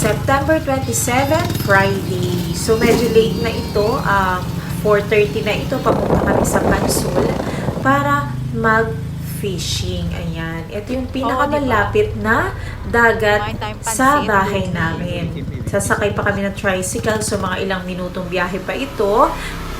September 27, Friday. So, medyo late na ito. 4:30 na ito. Papunta kami sa Cansul para mag-fishing. Ayan. Ito yung pinakamalapit na dagat sa bahay namin. Sasakay pa kami ng tricycle. So, mga ilang minutong biyahe pa ito.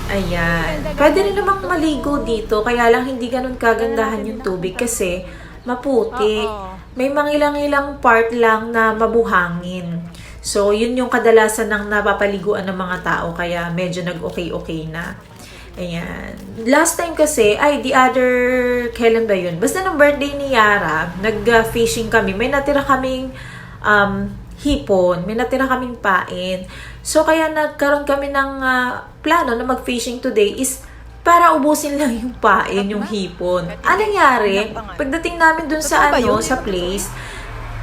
Ayan. Pwede rin namang maligo dito. Kaya lang hindi ganun kagandahan yung tubig kasi maputi. May mga ilang-ilang part lang na mabuhangin. So, yun yung kadalasan ng napapaliguan ng mga tao. Kaya medyo nag-okay-okay na. Ayan. Last time kasi, kailan ba yun? Basta nung birthday ni Yara, nag-fishing kami. May natira kaming hipon. May natira kaming pain. So, kaya nagkaroon kami ng plano na mag-fishing today is para ubusin lang yung pain, yung hipon. Anong nangyari? Pagdating namin dun sa sa place,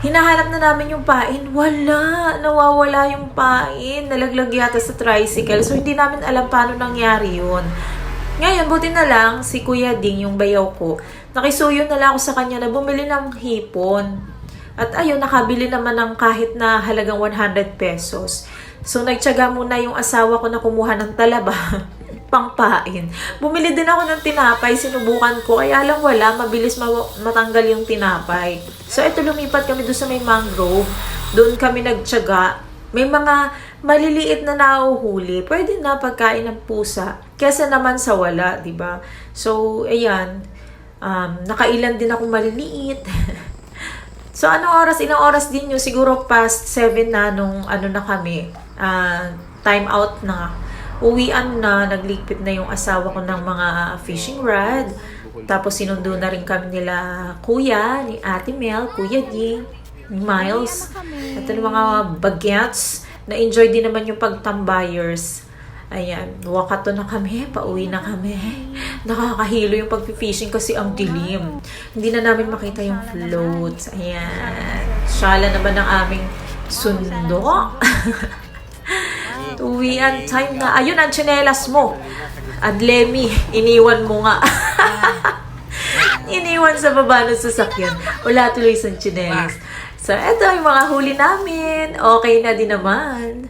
hinahanap na namin yung pain. Wala! Nawawala yung pain. Nalaglag yata sa tricycle. So, hindi namin alam paano nangyari yun. Ngayon, buti na lang, si Kuya Ding, yung bayaw ko, nakisuyo na lang ako sa kanya na bumili ng hipon. At ayun, nakabili naman ng kahit na halagang 100 pesos. So, nagtyaga muna yung asawa ko na kumuha ng talaba. Pangpain. Bumili din ako ng tinapay, sinubukan ko, kaya lang wala, mabilis matanggal yung tinapay. So, ito lumipat kami doon sa may mangrove. Doon kami nagtyaga. May mga maliliit na nauhuli. Pwede na pagkain ng pusa. Kesa naman sa wala, di ba? So, ayan. Nakailan din ako maliliit. So, ilang oras din yun? Siguro past 7 na nung na kami. Time out na. Uwian na, nagligpit na yung asawa ko ng mga fishing rod. Tapos sinundo na rin kami nila Kuya, ni Ate Mel, Kuya Ding, ni Miles. At yung mga bagets. Na-enjoy din naman yung pagtambayers. Ayan, wakato na kami, pauwi na kami. Nakakahilo yung pag-fishing kasi ang dilim. Hindi na namin makita yung floats. Ayan, shala naman ang aming sundo. Uwian time na. Ayun, ang tsinelas mo. Adlemi, iniwan mo nga. Iniwan sa baba ng sasakyan. Wala tuloy sa tsinelas. So, eto yung mga huli namin. Okay na din naman.